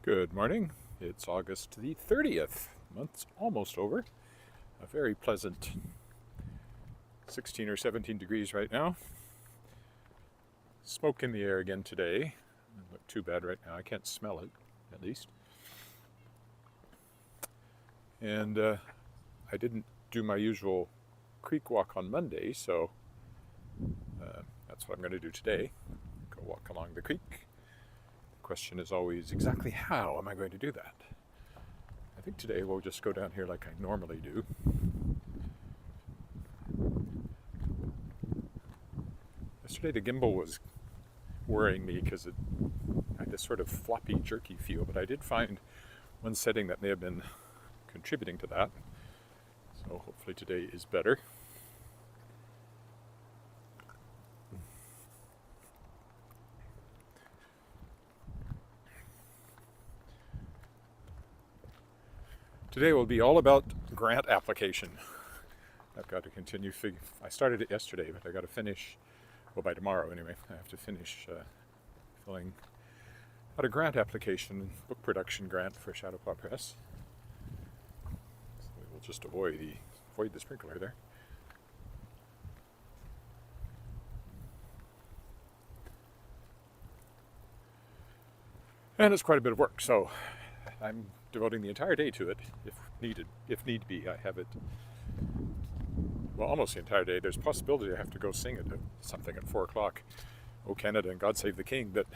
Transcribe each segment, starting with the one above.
Good morning. It's August the 30th. Month's almost over. A very pleasant 16 or 17 degrees right now. Smoke in the air again today. Doesn't look too bad right now. I can't smell it, at least. And I didn't do my usual creek walk on Monday, so that's what I'm going to do today. Go walk along the creek. Question is always, exactly how am I going to do that? I think today we'll just go down here like I normally do. Yesterday the gimbal was worrying me because it had this sort of floppy, jerky feel, but I did find one setting that may have been contributing to that. So hopefully today is better. Today will be all about grant application. I've got to continue. I started it yesterday, but I got to finish. Well, by tomorrow anyway. I have to finish filling out a grant application, book production grant for Shadowpaw Press. So we will just avoid the sprinkler there. And it's quite a bit of work, so I'm devoting the entire day to it, if need be. I have it, well, almost the entire day. There's a possibility I have to go sing at something at 4 o'clock. Oh, Canada and God Save the King, but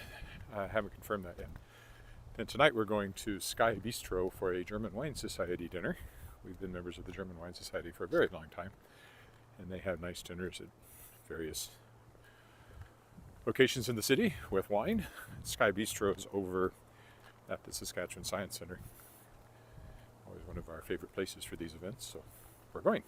I haven't confirmed that yet. Then tonight we're going to Sky Bistro for a German Wine Society dinner. We've been members of the German Wine Society for a very long time, and they have nice dinners at various locations in the city with wine. Sky Bistro is over at the Saskatchewan Science Centre. Always one of our favorite places for these events, so we're going.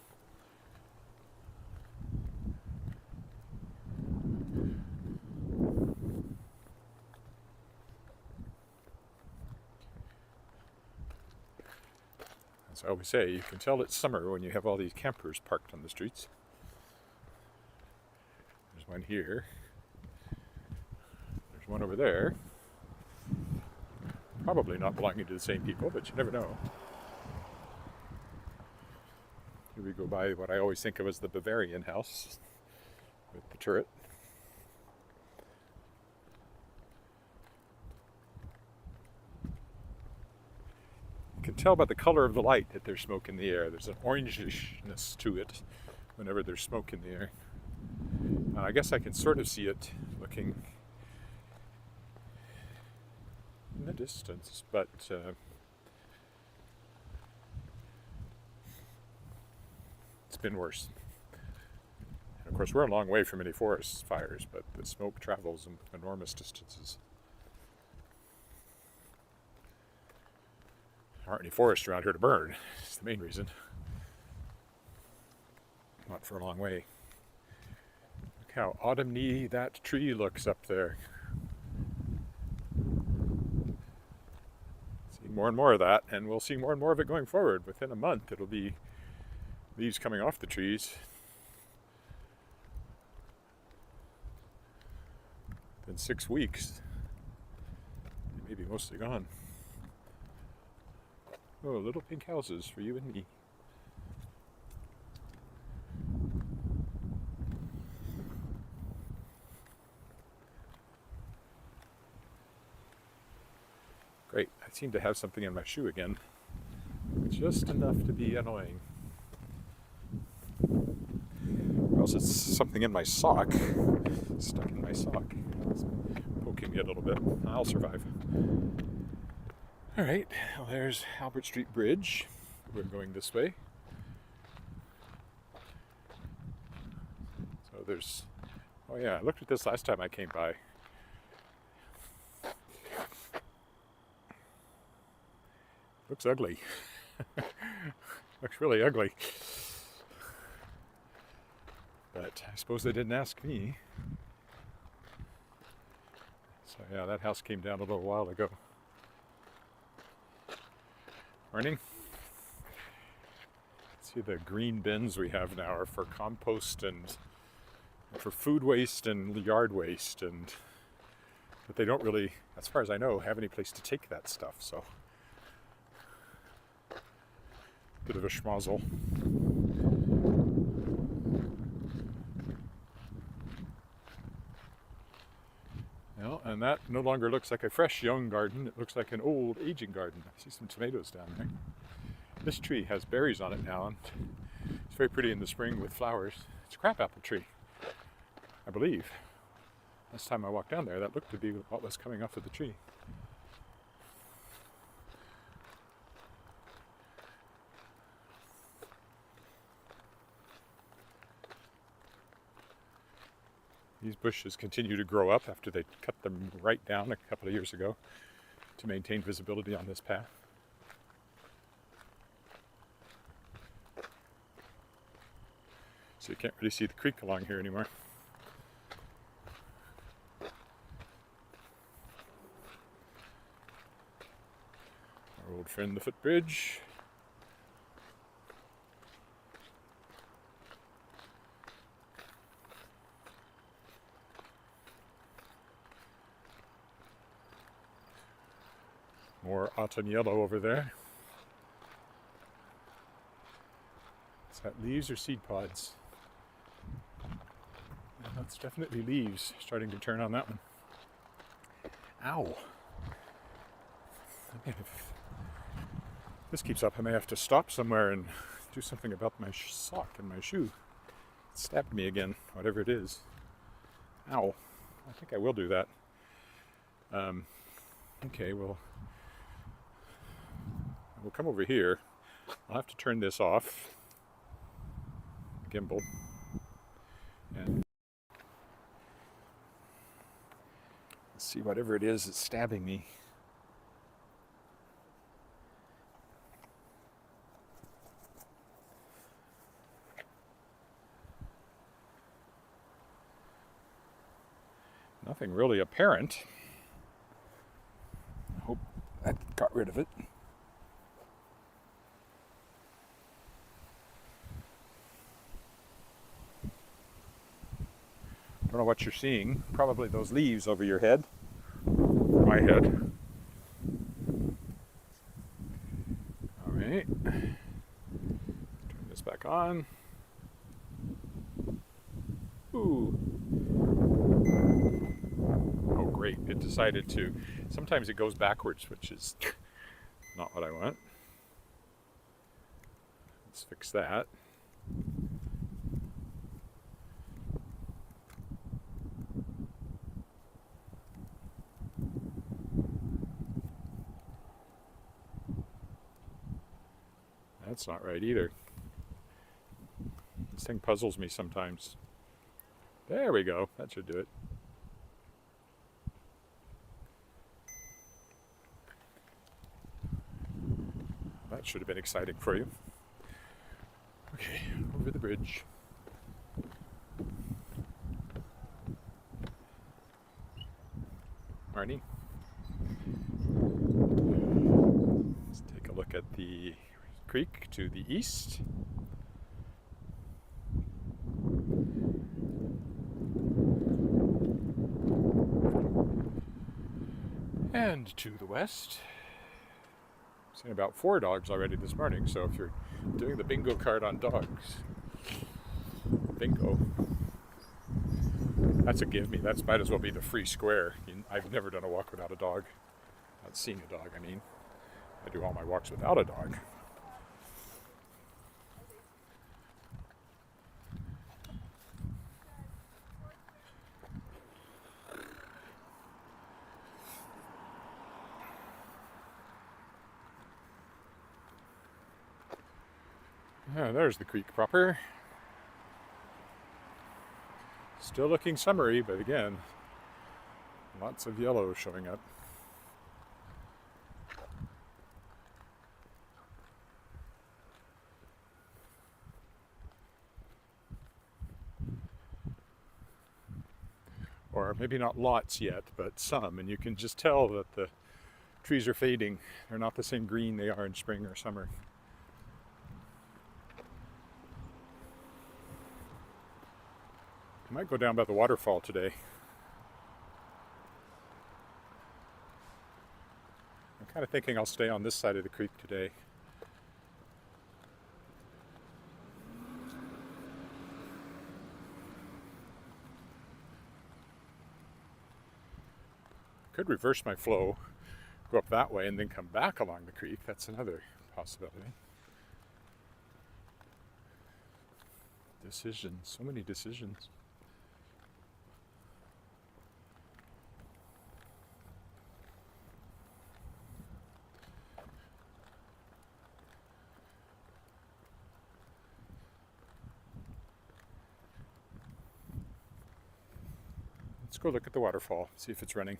As I always say, you can tell it's summer when you have all these campers parked on the streets. There's one here. There's one over there. Probably not belonging to the same people, but you never know. Here we go by what I always think of as the Bavarian house with the turret. You can tell by the color of the light that there's smoke in the air. There's an orangishness to it whenever there's smoke in the air. I guess I can sort of see it looking in the distance, but it's been worse. And of course, we're a long way from any forest fires, but the smoke travels enormous distances. There aren't any forests around here to burn. It's the main reason. Not for a long way. Look how autumny that tree looks up there. See more and more of that, and we'll see more and more of it going forward. Within a month, it'll be leaves coming off the trees. In 6 weeks, they may be mostly gone. Oh, little pink houses for you and me. Great, I seem to have something in my shoe again. Just enough to be annoying. Or else it's something in my sock. Stuck in my sock. It's poking me a little bit. I'll survive. Alright, well, there's Albert Street Bridge. We're going this way. So there's, oh yeah, I looked at this last time I came by. Looks ugly. Looks really ugly. But I suppose they didn't ask me. So yeah, that house came down a little while ago. Morning. See, the green bins we have now are for compost and for food waste and yard waste, but they don't really as far as I know, have any place to take that stuff, so bit of a schmozzle. Well, and that no longer looks like a fresh young garden, it looks like an old aging garden. I see some tomatoes down there. This tree has berries on it now, and it's very pretty in the spring with flowers. It's a crabapple tree, I believe. Last time I walked down there, that looked to be what was coming off of the tree. These bushes continue to grow up after they cut them right down a couple of years ago to maintain visibility on this path. So you can't really see the creek along here anymore. Our old friend, the footbridge. More autumn yellow over there. Is that leaves or seed pods? No, that's definitely leaves starting to turn on that one. Ow! If this keeps up, I may have to stop somewhere and do something about my sock and my shoe. It stabbed me again, whatever it is. Ow. I think I will do that. Okay, well, we'll come over here. I'll have to turn this off. Gimbal. And let's see whatever it is that's stabbing me. Nothing really apparent. I hope that got rid of it. Don't know what you're seeing. Probably those leaves over your head. Or my head. Alright. Turn this back on. Ooh. Oh great, it decided to. Sometimes it goes backwards, which is not what I want. Let's fix that. That's not right either. This thing puzzles me sometimes. There we go. That should do it. That should have been exciting for you. Okay, over the bridge. Marnie. Let's take a look at the creek to the east. And to the west. I've seen about 4 dogs already this morning, so if you're doing the bingo card on dogs, bingo. That's a give me. That might as well be the free square. I've never done a walk without a dog. Not seeing a dog, I mean. I do all my walks without a dog. Yeah, there's the creek proper. Still looking summery, but again, lots of yellow showing up. Or maybe not lots yet, but some, and you can just tell that the trees are fading. They're not the same green they are in spring or summer. I might go down by the waterfall today. Kind of thinking I'll stay on this side of the creek today. Could reverse my flow, go up that way and then come back along the creek. That's another possibility. Decisions, so many decisions. Let's go look at the waterfall, see if it's running.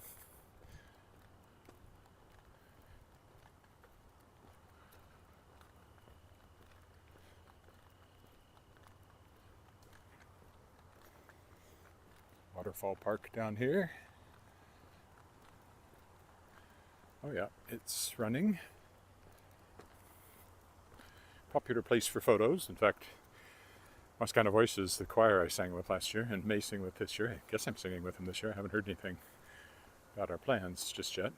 Waterfall Park down here. Oh yeah, it's running. Popular place for photos. In fact, Wascana Voices, the choir I sang with last year and may sing with this year. I guess I'm singing with them this year. I haven't heard anything about our plans just yet.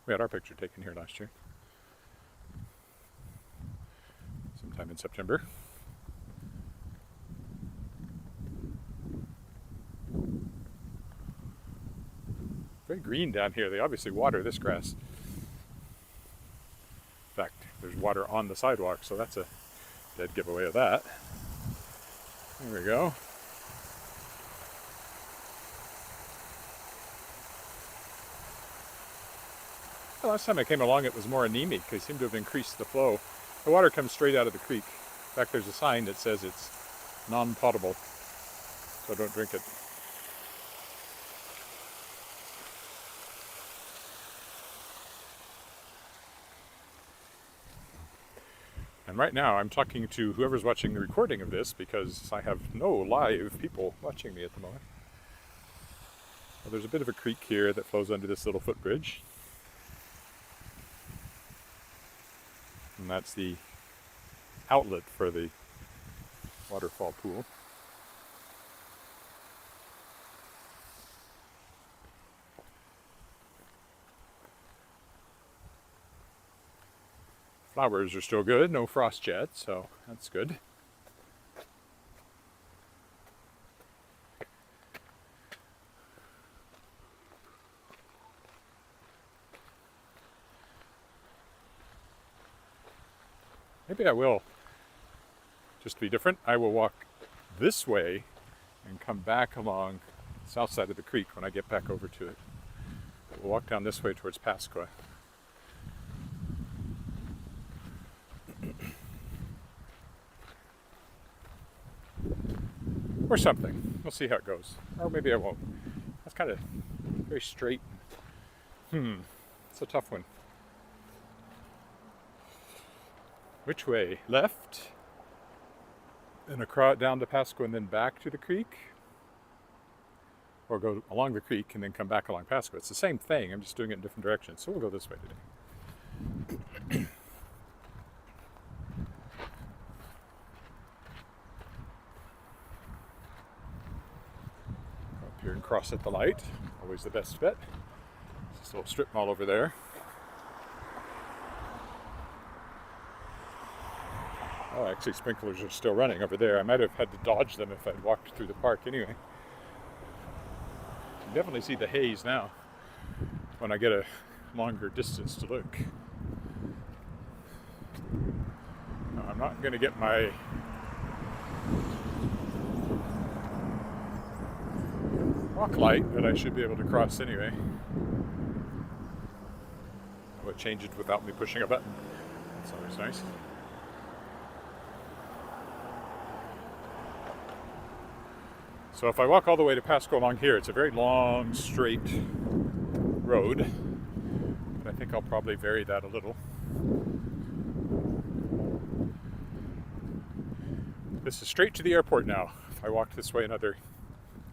We had our picture taken here last year. Sometime in September. Very green down here. They obviously water this grass. In fact, there's water on the sidewalk, so that's a dead giveaway of that. There we go. The last time I came along, it was more anemic. They seem to have increased the flow. The water comes straight out of the creek. In fact, there's a sign that says it's non-potable, so don't drink it. And right now I'm talking to whoever's watching the recording of this because I have no live people watching me at the moment. Well, there's a bit of a creek here that flows under this little footbridge. And that's the outlet for the waterfall pool. Flowers are still good, no frost yet, so that's good. Maybe I will, just to be different, I will walk this way and come back along the south side of the creek when I get back over to it. We'll walk down this way towards Pasqua. Or something. We'll see how it goes. Or maybe I won't. That's kind of very straight. It's a tough one. Which way? Left? And across down to Pasqua and then back to the creek? Or go along the creek and then come back along Pasqua. It's the same thing. I'm just doing it in different directions. So we'll go this way today. Here and cross at the light, always the best bet. This little strip mall over there. Oh, actually sprinklers are still running over there. I might have had to dodge them if I'd walked through the park anyway. You can definitely see the haze now when I get a longer distance to look. Now, I'm not going to get my walk light, but I should be able to cross anyway. I would change it without me pushing a button. That's always nice. So if I walk all the way to Pasco along here, it's a very long, straight road. But I think I'll probably vary that a little. This is straight to the airport now. If I walked this way another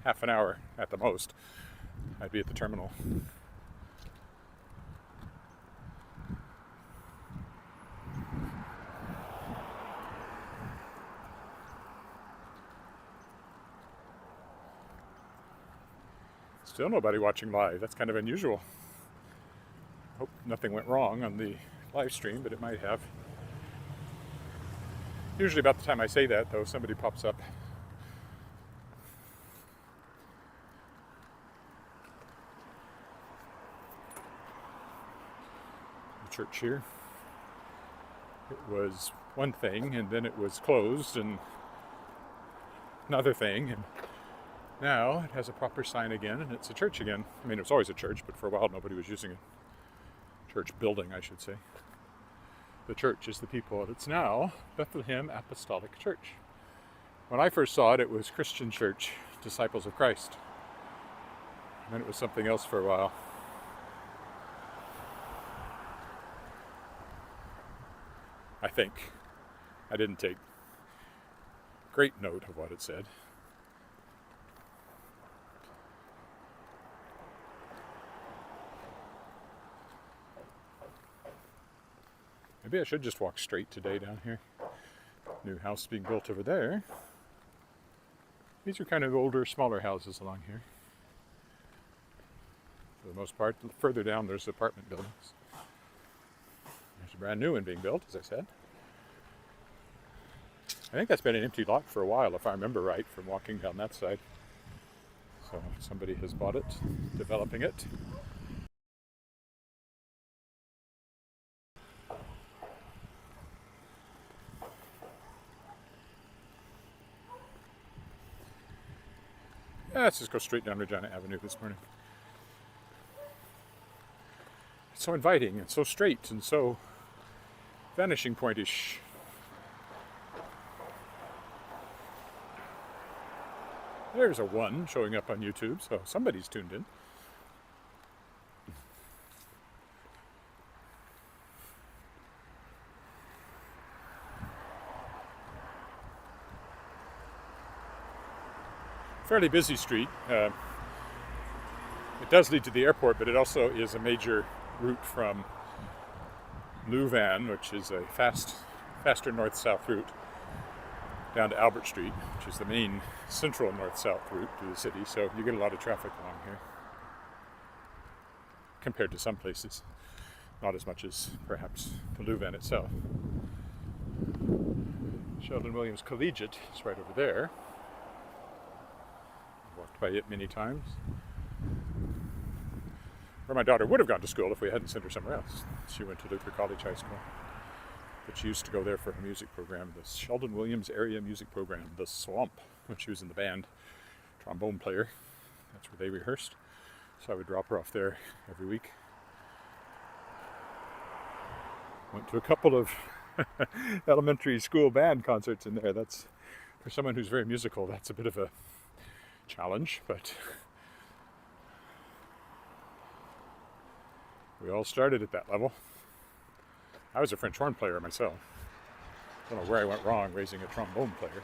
half an hour at the most, I'd be at the terminal. Still nobody watching live. That's kind of unusual. Hope nothing went wrong on the live stream, but it might have. Usually about the time I say that, though, somebody pops up. The church here. It was one thing, and then it was closed, and another thing, and now it has a proper sign again, and it's a church again. I mean, it was always a church, but for a while nobody was using it. Church building, I should say. The church is the people. It's now Bethlehem Apostolic Church. When I first saw it, it was Christian Church, Disciples of Christ. And then it was something else for a while. I think. I didn't take great note of what it said. Maybe I should just walk straight today down here. New house being built over there. These are kind of older, smaller houses along here. For the most part, further down there's apartment buildings. There's a brand new one being built, as I said. I think that's been an empty lot for a while, if I remember right, from walking down that side. So somebody has bought it, developing it. Let's just go straight down Regina Avenue this morning. It's so inviting and so straight and so vanishing pointish. There's a 1 showing up on YouTube, so somebody's tuned in. Fairly busy street. It does lead to the airport, but it also is a major route from Louvain, which is a faster north-south route, down to Albert Street, which is the main central north-south route to the city. So you get a lot of traffic along here compared to some places. Not as much as perhaps to Louvain itself. Sheldon Williams Collegiate is right over there. Walked by it many times. Where my daughter would have gone to school if we hadn't sent her somewhere else. She went to Luther College High School. But she used to go there for her music program, the Sheldon Williams Area Music Program, The Swamp, when she was in the band, trombone player. That's where they rehearsed. So I would drop her off there every week. Went to a couple of elementary school band concerts in there. That's, for someone who's very musical, that's a bit of a challenge, but we all started at that level. I was a French horn player myself. Don't know where I went wrong raising a trombone player.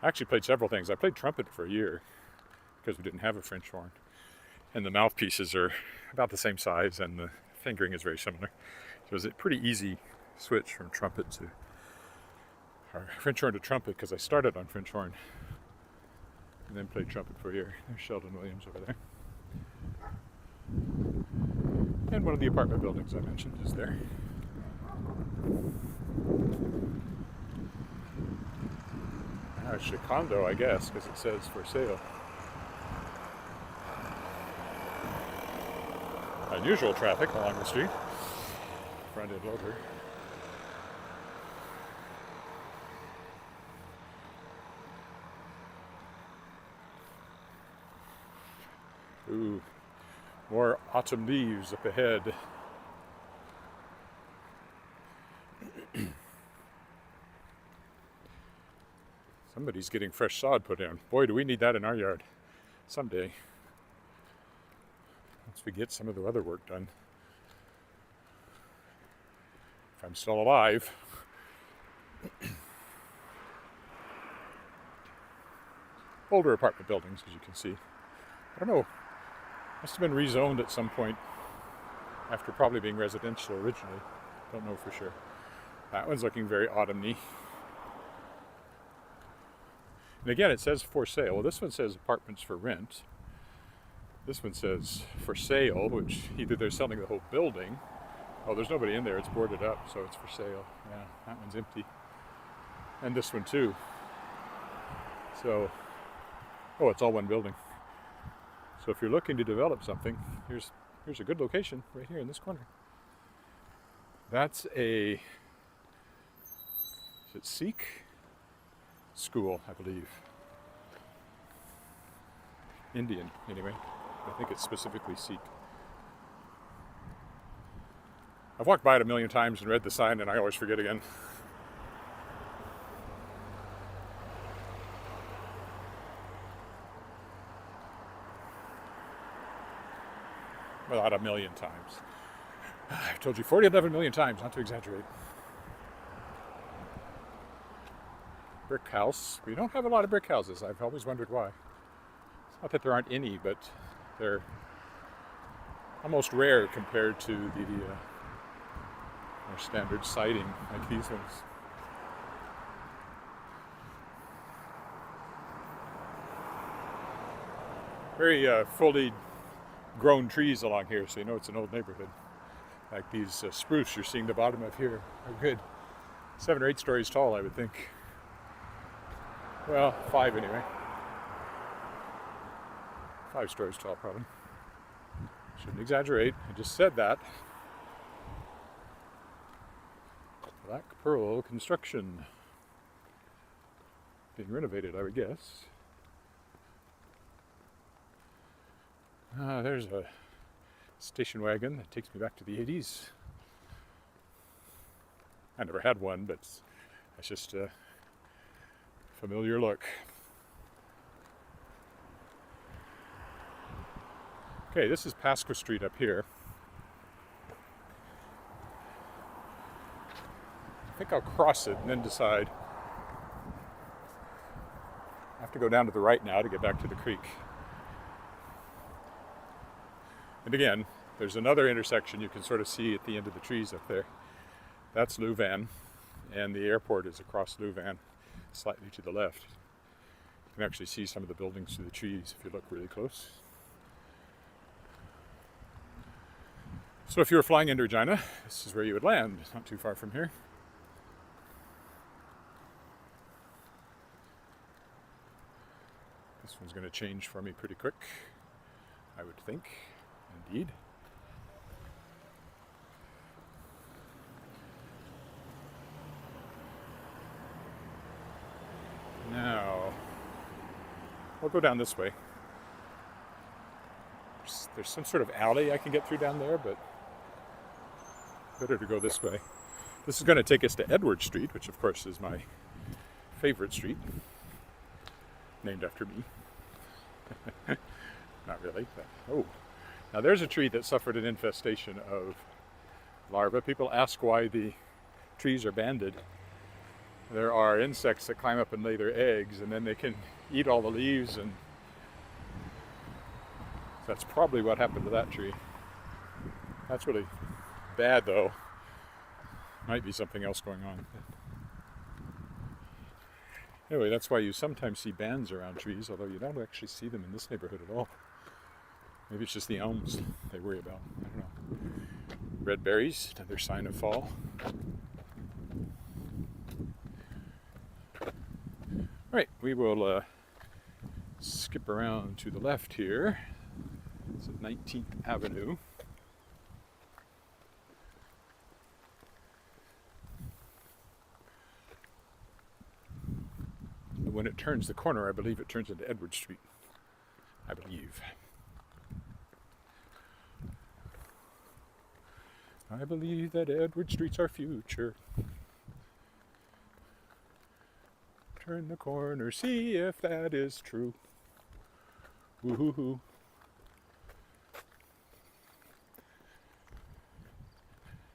I actually played several things. I played trumpet for a year because we didn't have a French horn. And the mouthpieces are about the same size and the fingering is very similar. So it was a pretty easy switch from trumpet to French horn to trumpet because I started on French horn and then played trumpet for a year. There's Sheldon Williams over there. And one of the apartment buildings I mentioned is there. It's a condo, I guess, because it says for sale. Unusual traffic along the street. Front-end loader. Ooh, more autumn leaves up ahead. Somebody's getting fresh sod put in. Boy, do we need that in our yard someday. Once we get some of the other work done. If I'm still alive. Older apartment buildings, as you can see. I don't know. Must have been rezoned at some point after probably being residential originally. Don't know for sure. That one's looking very autumny. And again, it says for sale. Well, this one says apartments for rent. This one says for sale, which either they're selling the whole building. Oh, there's nobody in there. It's boarded up, so it's for sale. Yeah, that one's empty. And this one too. So, oh, it's all one building. So if you're looking to develop something, here's a good location right here in this corner. That's a, is it Sikh school, I believe. Indian, anyway. I think it's specifically Sikh. I've walked by it a million times and read the sign, and I always forget again. Well, not a million times. I've told you 11 million times, not to exaggerate. Brick house. We don't have a lot of brick houses. I've always wondered why. It's not that there aren't any, but they're almost rare compared to the more standard siding like these ones. Very fully grown trees along here, so you know it's an old neighborhood. Like these spruce you're seeing the bottom of here are good 7 or 8 stories tall, I would think. Well, 5 anyway. 5 stories tall, probably. Shouldn't exaggerate. I just said that. Black Pearl Construction. Being renovated, I would guess. There's a station wagon that takes me back to the 80s. I never had one, but it's just a familiar look. Okay, this is Pasqua Street up here. I think I'll cross it and then decide. I have to go down to the right now to get back to the creek. And again, there's another intersection you can sort of see at the end of the trees up there. That's Louvain, and the airport is across Louvain, slightly to the left. You can actually see some of the buildings through the trees if you look really close. So if you were flying into Regina, this is where you would land, not too far from here. This one's going to change for me pretty quick, I would think. Indeed. Now, we'll go down this way. There's some sort of alley I can get through down there, but better to go this way. This is going to take us to Edward Street, which of course is my favorite street, named after me. Not really, but oh. Now there's a tree that suffered an infestation of larvae. People ask why the trees are banded. There are insects that climb up and lay their eggs, and then they can eat all the leaves, and that's probably what happened to that tree. That's really bad, though. Might be something else going on. Anyway, that's why you sometimes see bands around trees, although you don't actually see them in this neighborhood at all. Maybe it's just the elms they worry about. I don't know. Red berries, another sign of fall. All right, we will skip around to the left here. It's at 19th Avenue. And when it turns the corner, I believe it turns into Edward Street. I believe. I believe that Edward Street's our future. Turn the corner, see if that is true. Woo-hoo-hoo.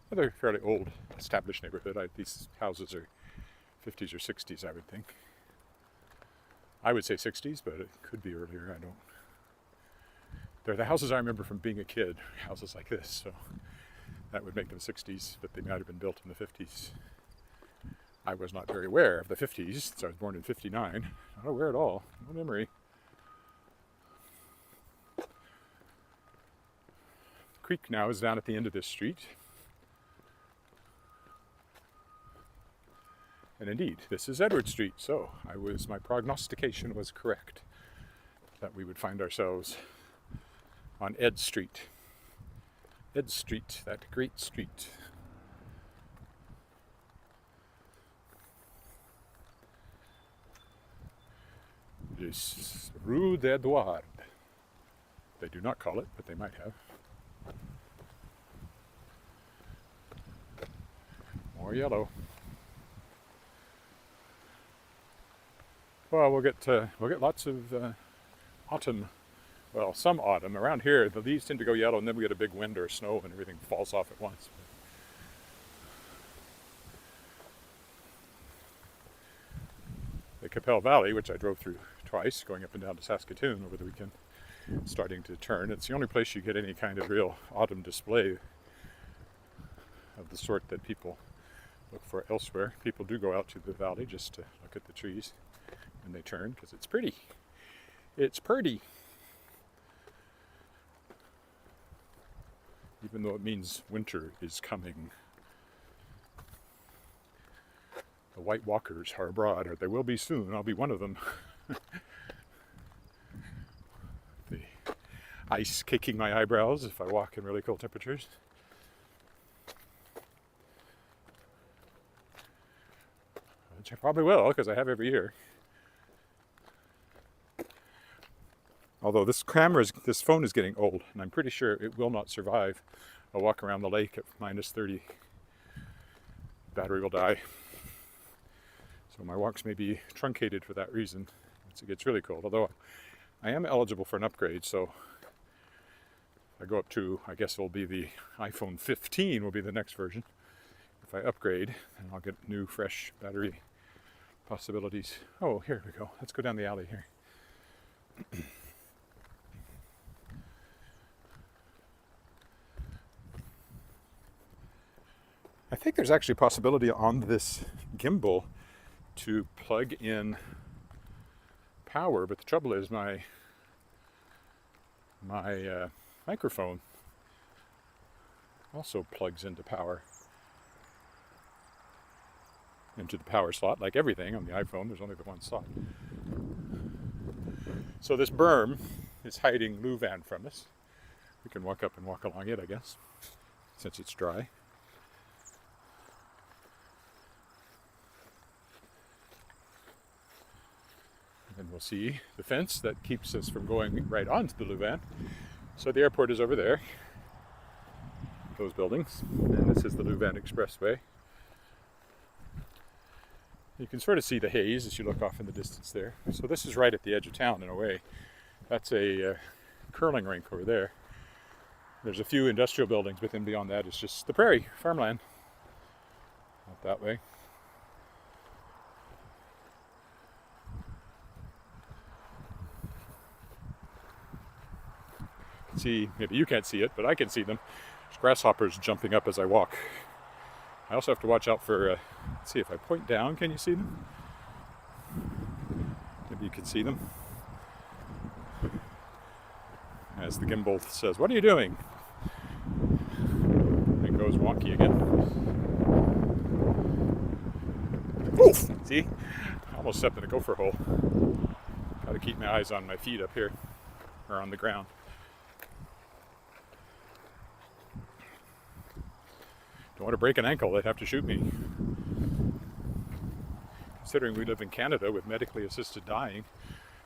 Another fairly old, established neighborhood. These houses are 50s or 60s, I would think. I would say 60s, but it could be earlier, I don't. They're the houses I remember from being a kid, houses like this, so that would make them 60s, but they might have been built in the 50s I was not very aware of the 50s, since I was born in 59. Not aware at all. No memory. The creek now is down at the end of this street. And indeed, this is Edward Street, so my prognostication was correct, that we would find ourselves on Ed Street. Ed Street, that great street. This Rue d'Edouard. They do not call it, but they might have. More yellow. Well, we'll get lots of autumn. Well, some autumn. Around here, the leaves tend to go yellow, and then we get a big wind or snow, and everything falls off at once. The Capel Valley, which I drove through twice, going up and down to Saskatchewan over the weekend, starting to turn. It's the only place you get any kind of real autumn display of the sort that people look for elsewhere. People do go out to the valley just to look at the trees when they turn, because it's pretty. It's pretty. Even though it means winter is coming. The White Walkers are abroad, or they will be soon. I'll be one of them. The ice kicking my eyebrows if I walk in really cold temperatures. Which I probably will, because I have every year. Although this phone is getting old, and I'm pretty sure it will not survive a walk around the lake at minus 30. Battery will die. So my walks may be truncated for that reason once it gets really cold. Although I am eligible for an upgrade, so if I go up to, I guess it'll be the iPhone 15 will be the next version. If I upgrade, then I'll get new, fresh battery possibilities. Oh, here we go. Let's go down the alley here. I think there's actually a possibility on this gimbal to plug in power, but the trouble is my microphone also plugs into power, into the power slot. Like everything on the iPhone, there's only the one slot. So this berm is hiding Louvain from us. We can walk up and walk along it, I guess, since it's dry. And we'll see the fence that keeps us from going right onto the Louvain. So the airport is over there, those buildings, and this is the Louvain Expressway. You can sort of see the haze as you look off in the distance there. So this is right at the edge of town in a way. That's a curling rink over there. There's a few industrial buildings, but then beyond that is just the prairie, farmland. Out that way. See, maybe you can't see it, but I can see them. There's grasshoppers jumping up as I walk. I also have to watch out for, let's see, if I point down, can you see them? Maybe you can see them. As the gimbal says, "What are you doing?" It goes wonky again. Oof! See? I almost stepped in a gopher hole. Got to keep my eyes on my feet up here, or on the ground. Don't want to break an ankle, they'd have to shoot me. Considering we live in Canada with medically assisted dying,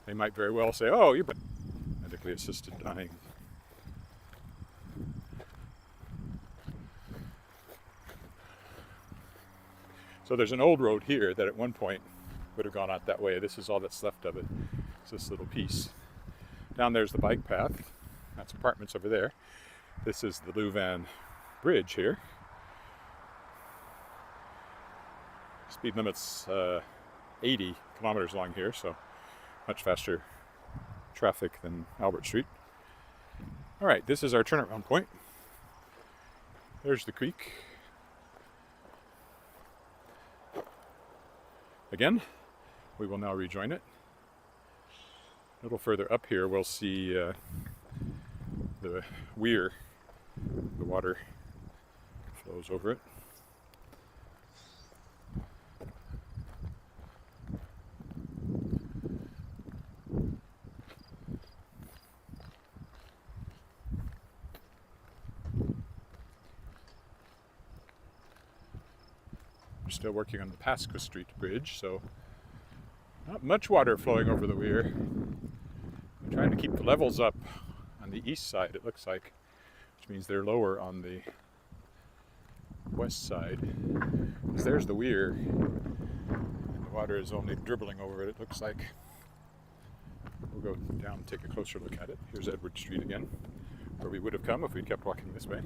they might very well say, "Oh, you've been medically assisted dying." So there's an old road here that at one point would have gone out that way. This is all that's left of it. It's this little piece. Down there's the bike path. That's apartments over there. This is the Louvain Bridge here. Speed limit's 80 kilometers along here, so much faster traffic than Albert Street. All right, this is our turnaround point. There's the creek. again. We will now rejoin it. A little further up here we'll see the weir. The water flows over it. We're still working on the Wascana Street bridge, so not much water flowing over the weir. I'm trying to keep the levels up on the east side, it looks like, which means they're lower on the west side. Because there's the weir, and the water is only dribbling over it, it looks like. We'll go down and take a closer look at it. Here's Edward Street again, where we would have come if we'd kept walking this way.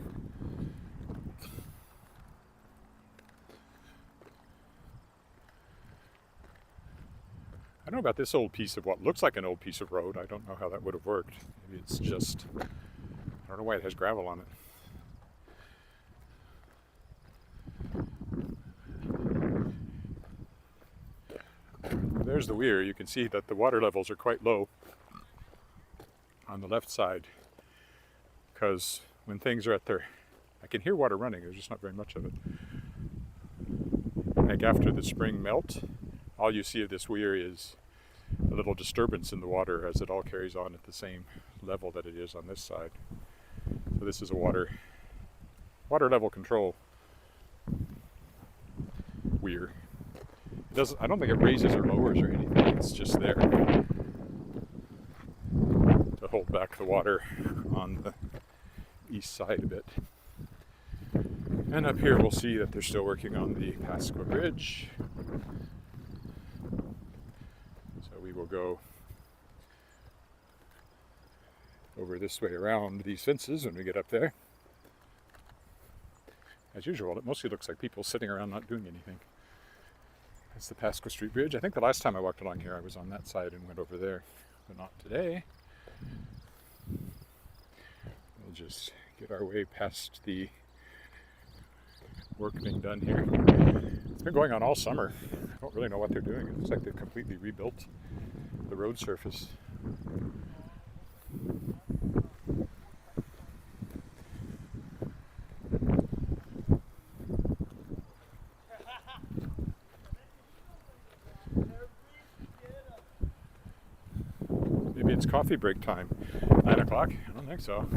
I don't know about this old piece of what looks like an old piece of road. I don't know how that would have worked. Maybe it's just, I don't know why it has gravel on it. There's the weir. You can see that the water levels are quite low on the left side, because when things are at their, I can hear water running, there's just not very much of it. Like after the spring melt, all you see of this weir is a little disturbance in the water as it all carries on at the same level that it is on this side. So this is a water level control weir. It doesn't, I don't think it raises or lowers or anything, it's just there to hold back the water on the east side of it. And up here we'll see that they're still working on the Wascana Bridge. So we will go over this way around these fences when we get up there. As usual, it mostly looks like people sitting around not doing anything. That's the Wascana Street Bridge. I think the last time I walked along here I was on that side and went over there, but not today. We'll just get our way past the work being done here. It's been going on all summer. I don't really know what they're doing. It looks like they've completely rebuilt the road surface. Maybe it's coffee break time. 9 o'clock? I don't think so. I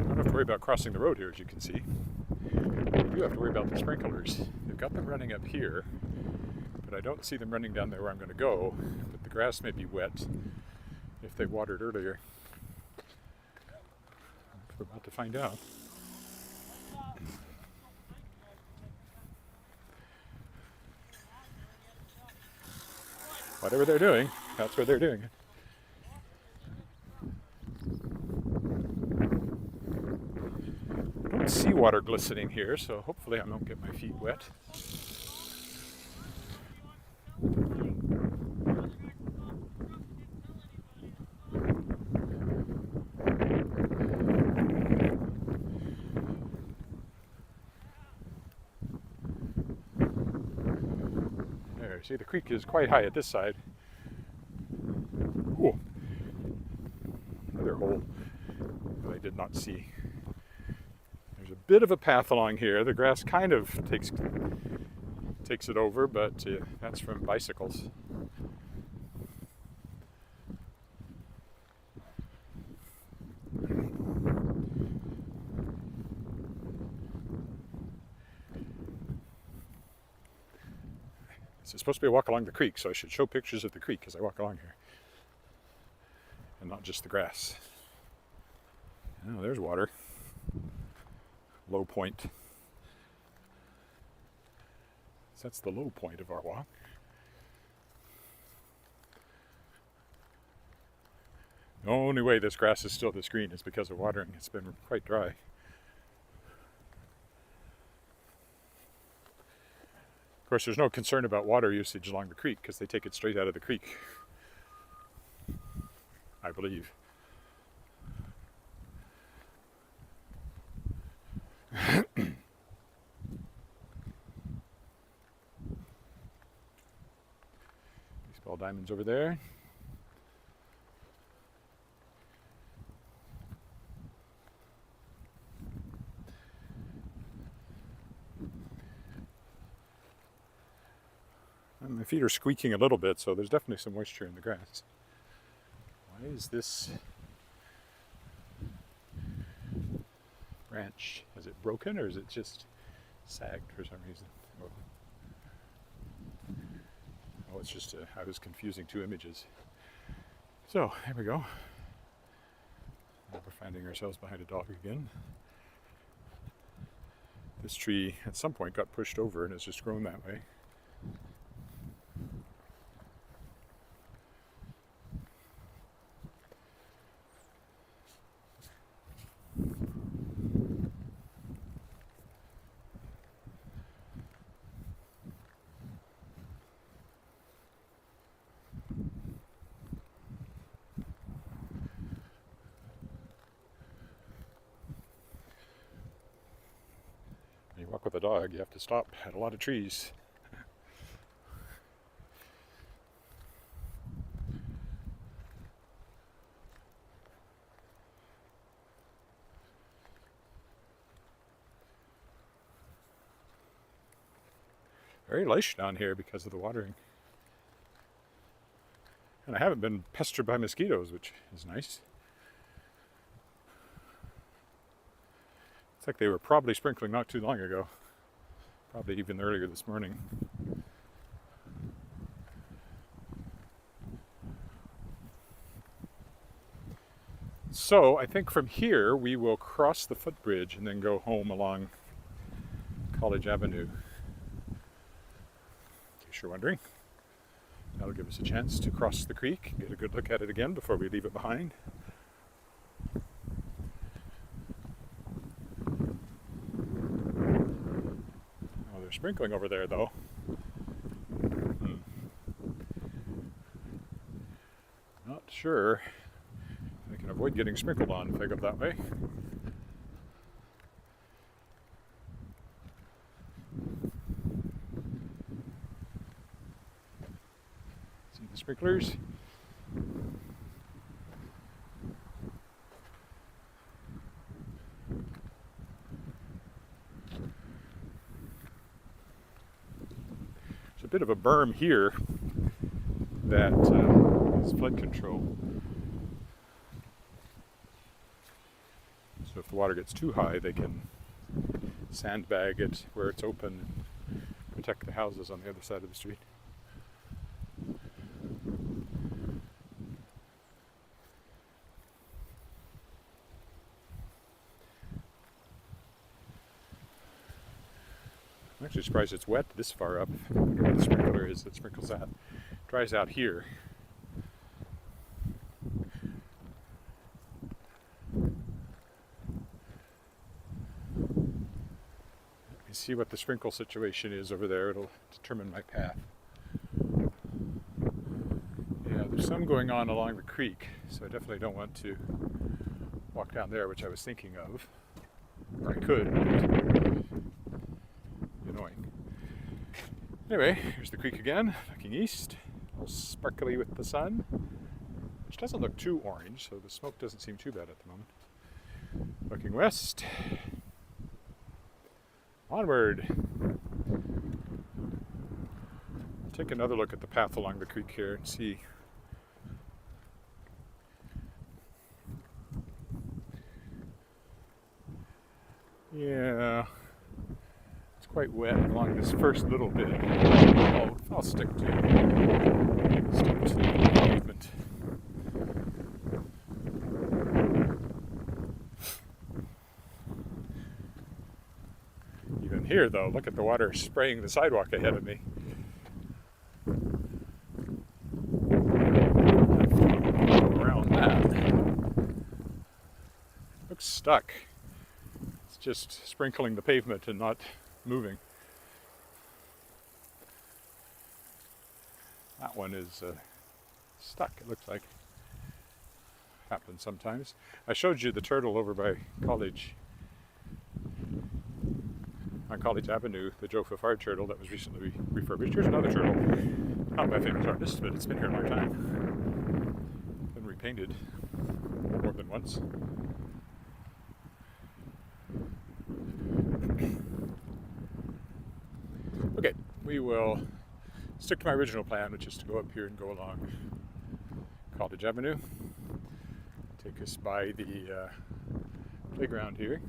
don't have to worry about crossing the road here, as you can see. I do have to worry about the sprinklers. They've got them running up here, but I don't see them running down there where I'm going to go. But the grass may be wet if they watered earlier. We're about to find out. Whatever they're doing, that's where they're doing it. I don't see water glistening here, so hopefully I won't get my feet wet. There, see, the creek is quite high at this side. Ooh, another hole that I did not see. There's a bit of a path along here. The grass kind of takes it over, but that's from bicycles. It's supposed to be a walk along the creek, so I should show pictures of the creek as I walk along here, and not just the grass. Oh, there's water. Low point. So that's the low point of our walk. The only way this grass is still this green is because of watering. It's been quite dry. Of course, there's no concern about water usage along the creek because they take it straight out of the creek, I believe. Ball diamonds over there. And my feet are squeaking a little bit, so there's definitely some moisture in the grass. Why is this branch, is it broken or is it just sagged for some reason? Oh, it's just I was confusing two images. So, here we go. Now we're finding ourselves behind a dog again. This tree at some point got pushed over and has just grown that way. You walk with a dog, you have to stop at a lot of trees. Very lush down here because of the watering. And I haven't been pestered by mosquitoes, which is nice. It's like they were probably sprinkling not too long ago. Probably even earlier this morning. So I think from here we will cross the footbridge and then go home along College Avenue. In case you're wondering. That'll give us a chance to cross the creek, get a good look at it again before we leave it behind. Oh, they're sprinkling over there though. Not sure I can avoid getting sprinkled on if I go that way. See the sprinklers? There's a bit of a berm here that is flood control. So if the water gets too high, they can sandbag it where it's open and protect the houses on the other side of the street. I'm actually surprised it's wet this far up. I wonder where the sprinkler is that sprinkles that. It dries out here. See what the sprinkle situation is over there. It'll determine my path. Yeah, there's some going on along the creek, so I definitely don't want to walk down there, which I was thinking of. Or I could, but it'd be annoying. Anyway, here's the creek again, looking east, all sparkly with the sun, which doesn't look too orange, so the smoke doesn't seem too bad at the moment. Looking west. Onward! Take another look at the path along the creek here and see. Yeah, it's quite wet along this first little bit. I'll stick to the pavement. Even here though, look at the water spraying the sidewalk ahead of me. Around that. Looks stuck. It's just sprinkling the pavement and not moving. That one is stuck, it looks like. Happens sometimes. I showed you the turtle over by College. On College Avenue, the Joe Fafard turtle that was recently refurbished. Here's another turtle. Not my favorite artist, but it's been here a long time. Been repainted more than once. Okay, we will stick to my original plan, which is to go up here and go along College Avenue. Take us by the playground here,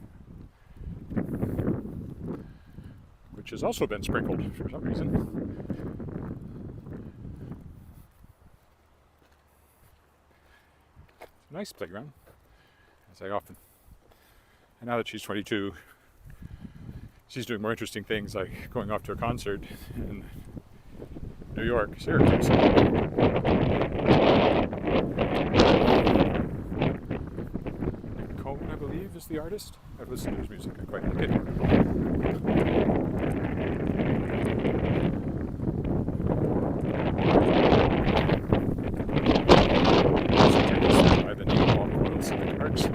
which has also been sprinkled for some reason. It's a nice playground, as I often. And now that she's 22, she's doing more interesting things like going off to a concert in New York, Syracuse. Cone, I believe, is the artist. I've listened to his music, I quite like it. By the new Walkwell Civic Arts. You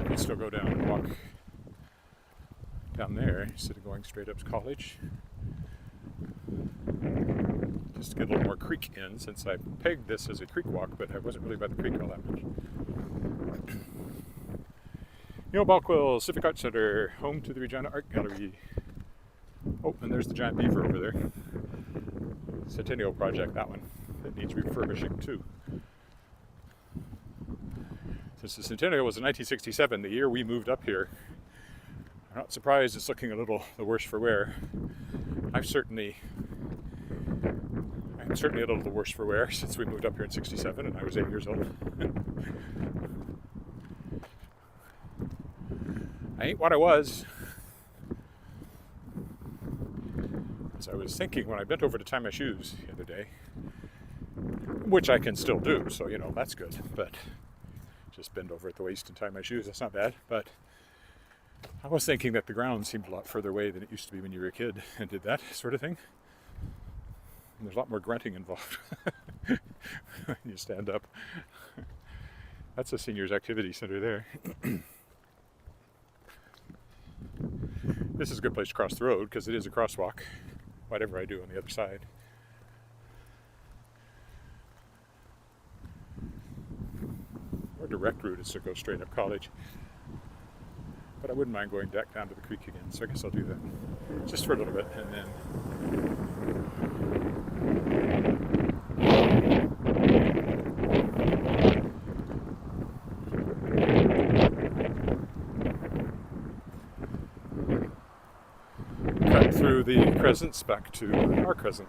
can still go down and walk down there instead of going straight up to college. Just to get a little more creek in, since I pegged this as a creek walk, but I wasn't really by the creek all that much. Balkwell Civic Arts Center, home to the Regina Art Gallery. Oh, and there's the giant beaver over there. Centennial project, that one. That needs refurbishing too. Since the Centennial was in 1967, the year we moved up here, I'm not surprised it's looking a little the worse for wear. I'm certainly a little the worse for wear since we moved up here in 67 and I was 8 years old. I ain't what I was. As I was thinking when I bent over to tie my shoes the other day, which I can still do, so that's good, but just bend over at the waist and tie my shoes, that's not bad. But I was thinking that the ground seemed a lot further away than it used to be when you were a kid and did that sort of thing. And there's a lot more grunting involved when you stand up. That's a seniors activity center there. This is a good place to cross the road because it is a crosswalk, whatever I do on the other side. Our direct route is to go straight up college. But I wouldn't mind going back down to the creek again, so I guess I'll do that just for a little bit, and then cut through the crescents back to our crescent.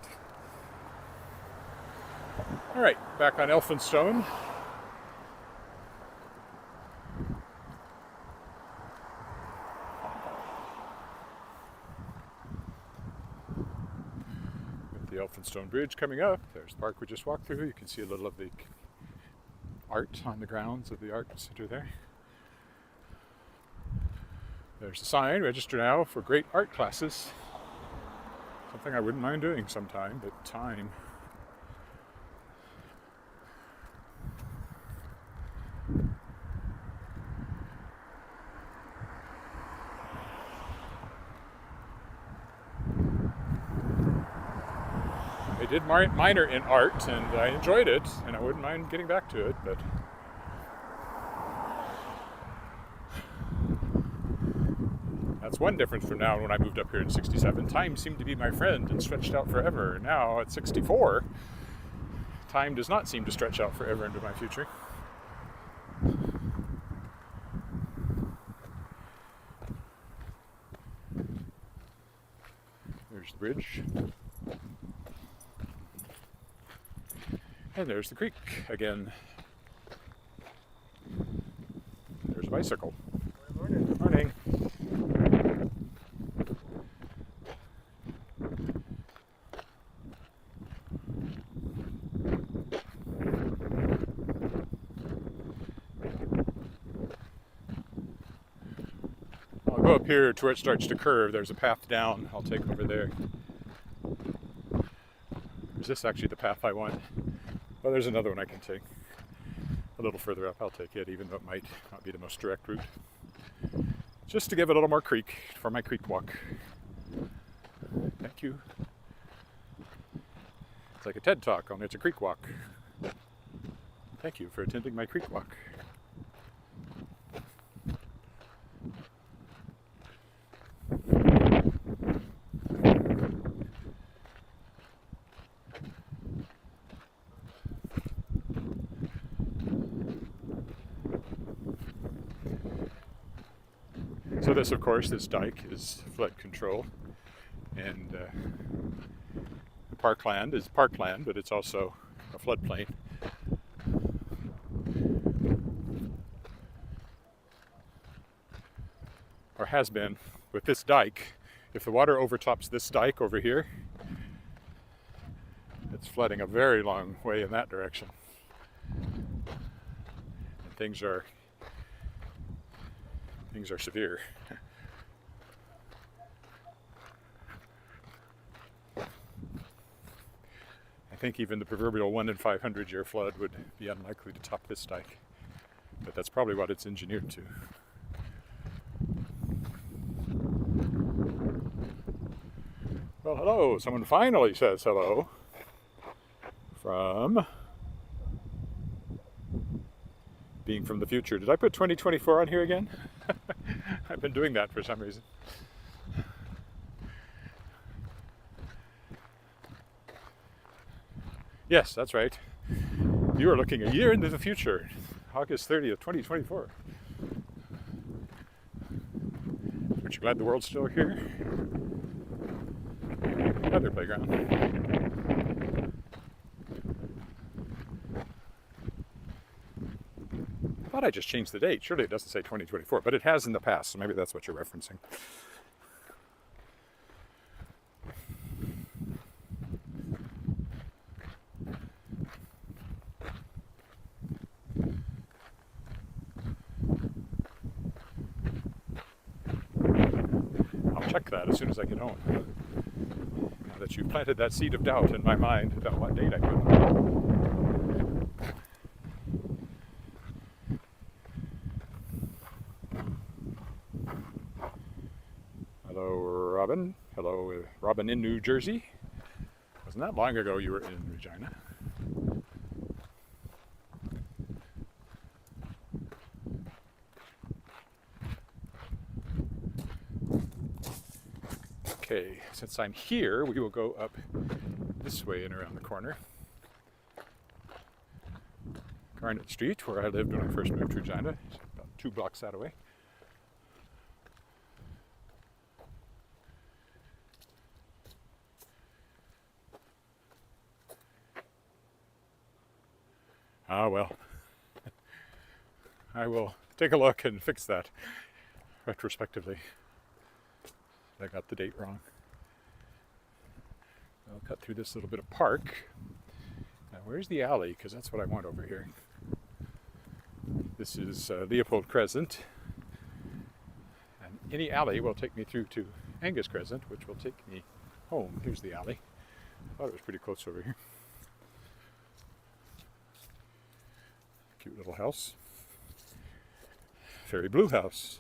All right, back on Elphinstone. The Elphinstone Bridge coming up. There's the park we just walked through. You can see a little of the art on the grounds of the art center there. There's the sign, register now for great art classes. Something I wouldn't mind doing sometime, but time. I did minor in art, and I enjoyed it, and I wouldn't mind getting back to it, but that's one difference from now and when I moved up here in 67. Time seemed to be my friend and stretched out forever. Now, at 64, time does not seem to stretch out forever into my future. There's the bridge. And there's the creek again. There's a bicycle. Morning. Morning. I'll go up here to where it starts to curve. There's a path down I'll take over there. Is this actually the path I want? Well, there's another one I can take. A little further up, I'll take it, even though it might not be the most direct route. Just to give it a little more creek for my creek walk. Thank you. It's like a TED Talk, only it's a creek walk. Thank you for attending my creek walk. So this, of course, this dike is flood control, and the parkland is parkland, but it's also a floodplain. Or has been with this dike. If the water overtops this dike over here, it's flooding a very long way in that direction. And things are severe. I think even the proverbial 1 in 500 year flood would be unlikely to top this dike, but that's probably what it's engineered to. Well, hello, someone finally says hello from being from the future. Did I put 2024 on here again? I've been doing that for some reason. Yes, that's right. You are looking a year into the future, August 30th, 2024. Aren't you glad the world's still here? Another playground. I thought I just changed the date. Surely it doesn't say 2024, but it has in the past, so maybe that's what you're referencing. I'll check that as soon as I get home. Now that you've planted that seed of doubt in my mind about what date I put on. Hello, Robin. Hello, Robin in New Jersey. Wasn't that long ago you were in Regina. Okay, since I'm here, we will go up this way and around the corner. Garnet Street, where I lived when I first moved to Regina, it's about 2 blocks that way. Ah, well, I will take a look and fix that retrospectively. I got the date wrong. I'll cut through this little bit of park. Now, where's the alley? Because that's what I want over here. This is Leopold Crescent. And any alley will take me through to Angus Crescent, which will take me home. Here's the alley. I thought it was pretty close over here. Cute little house. Very blue house.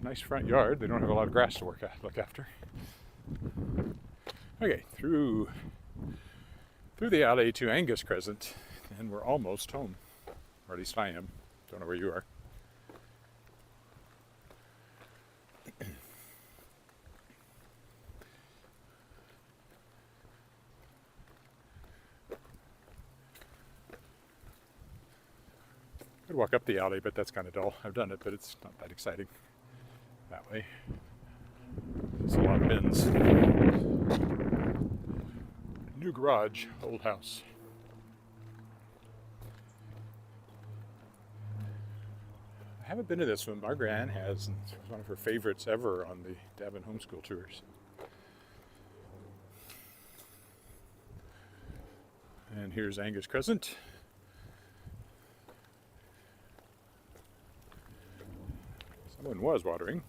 Nice front yard. They don't have a lot of grass to look after. Okay, through the alley to Angus Crescent, and we're almost home. Or at least I am. Don't know where you are. I'd walk up the alley, but that's kind of dull. I've done it, but it's not that exciting. That way. There's a lot of bins. New garage, old house. I haven't been to this one. Margaret Ann has, and it was one of her favorites ever on the Davin homeschool tours. And here's Angus Crescent. Someone was watering.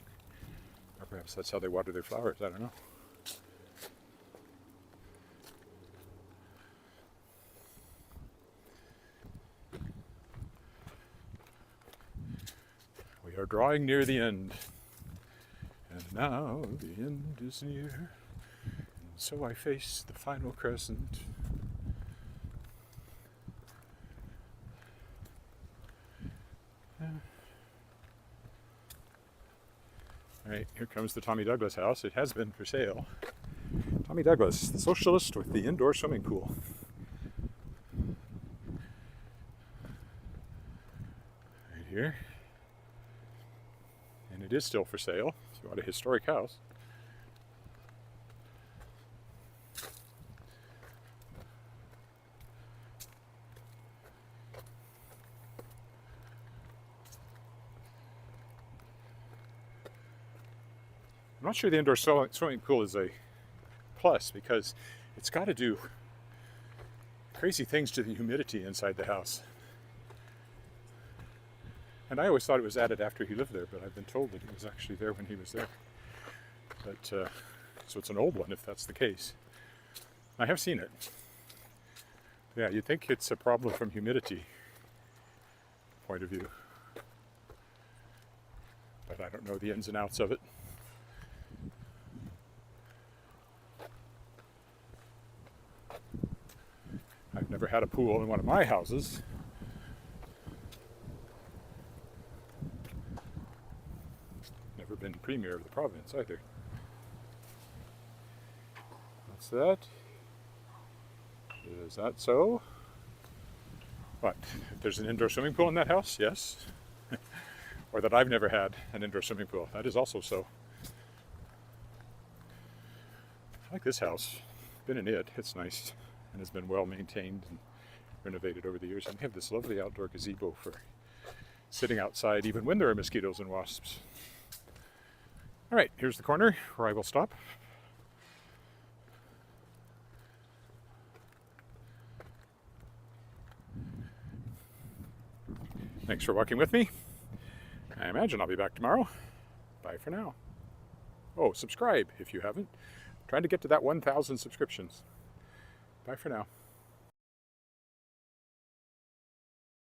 Or perhaps that's how they water their flowers, I don't know. We are drawing near the end. And now the end is near, and so I face the final crescent. Alright, here comes the Tommy Douglas house. It has been for sale. Tommy Douglas, the socialist with the indoor swimming pool. Right here. And it is still for sale, if you want a historic house. I'm not sure the indoor swimming pool is a plus because it's got to do crazy things to the humidity inside the house. And I always thought it was added after he lived there, but I've been told that it was actually there when he was there. But so it's an old one if that's the case. I have seen it. Yeah, you'd think it's a problem from humidity point of view. But I don't know the ins and outs of it. I've never had a pool in one of my houses. Never been premier of the province either. What's that? Is that so? What? There's an indoor swimming pool in that house? Yes. Or that I've never had an indoor swimming pool. That is also so. I like this house. Been in it. It's nice and has been well maintained and renovated over the years. And we have this lovely outdoor gazebo for sitting outside even when there are mosquitoes and wasps. All right, here's the corner where I will stop. Thanks for walking with me. I imagine I'll be back tomorrow. Bye for now. Oh, subscribe if you haven't. I'm trying to get to that 1,000 subscriptions. Bye for now.